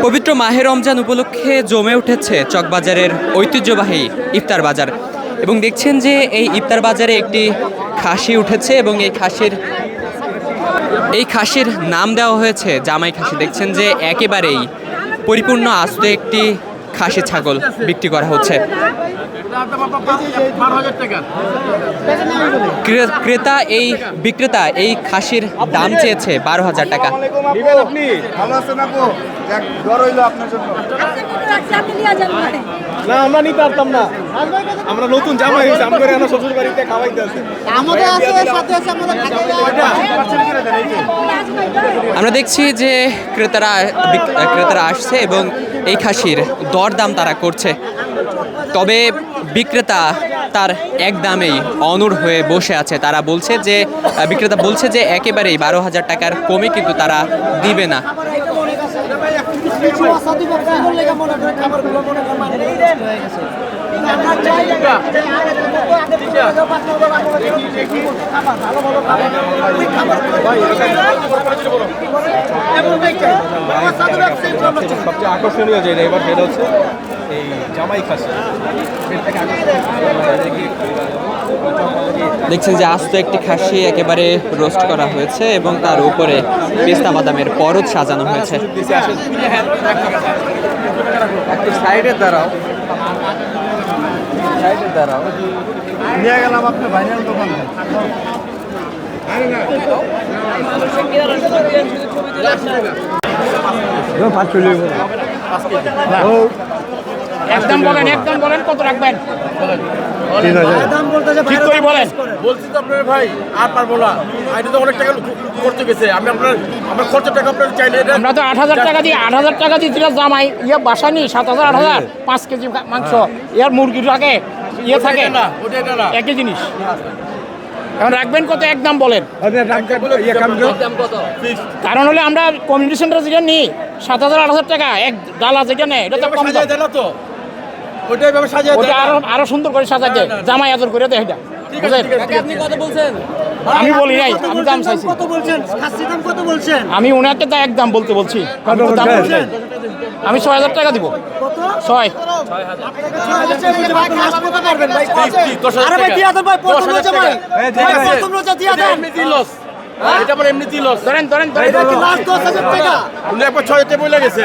পবিত্র মাহে রমজান উপলক্ষে জমে উঠেছে চকবাজারের ঐতিহ্যবাহী ইফতার বাজার এবং দেখছেন যে এই ইফতার বাজারে একটি খাসি উঠেছে এবং এই খাসির নাম দেওয়া হয়েছে জামাই খাসি। দেখছেন যে একেবারেই পরিপূর্ণ আস্ত একটি খাসি ছাগল বিক্রি করা হচ্ছে। বিক্রেতা এই খাসির দাম চেয়েছে 12,000 টাকা। না আমরা নিতে পারতাম না, আমরা নতুন জামাই হয়েছে, আমাদের শ্বশুর বাড়িতে খাওয়াইতে আছে। আমরা দেখছি যে ক্রেতারা আসছে এবং এই খাসির দরদাম তারা করছে, তবে বিক্রেতা তার এক দামেই অনড় হয়ে বসে আছে। বিক্রেতা বলছে যে একেবারেই 12,000 টাকার কমে কিন্তু তারা দিবে না। সবচেয়ে আকর্ষণীয় যেটা এবার সেটা হচ্ছে এই জামাই খাসি। দেখছেন যে আস্ত একটি খাসি একেবারে রোস্ট করা হয়েছে এবং তার উপরে পেস্তা বাদামের পরত সাজানো হয়েছে। সাইডে দাঁড়াও, নিয়ে গেলাম আপনার ভাইনাল দোকান। একদম বলেন কত রাখবেন? ঠিক করে বলেন। বলছি তো আপনার ভাই আর পারবো না, এটা তো অনেক টাকা করতে গেছে। আমি আমার খরচের টাকা আপনার চাইলে আমরা তো 8,000 টাকা দিয়ে 8,000 টাকা দিয়ে জামাই বাসা নি 7,000 8,000 5 কেজি মাংস ইয়ার মুরগির থাকে থাকে না, ওটা না, একই জিনিস। এখন রাখবেন কত? একদম বলেন। কারণ হলে আমরা কমিউনিটি সেন্টার যেটা নিই 7,000 8,000 টাকা এক ডালা যেটা নেই এটা তো কম দাম। তো ওইটাই ভাবে সাজিয়ে ওটা আরো সুন্দর করে সাজাই দেয়, জামাই আদর করে দেয় এটা। আপনি কত বলছেন? আমি বলি নাই, আমি দাম চাইছি। কত বলছেন? খাসি দাম কত বলছেন? আমি ওনাকে তো একদম বলছি। আমি 6,000 টাকা দিব। কত? 6। আরে ভাই দিয়া দেন ভাই, প্রথম রোজা ভাই। ভাই প্রথম রোজা দিয়া দেন। এটা আমার এমনি দিল। ধরেন এটা কি লাস্ট 10,000 টাকা? উনি একবার 6 তে বলে গেছে।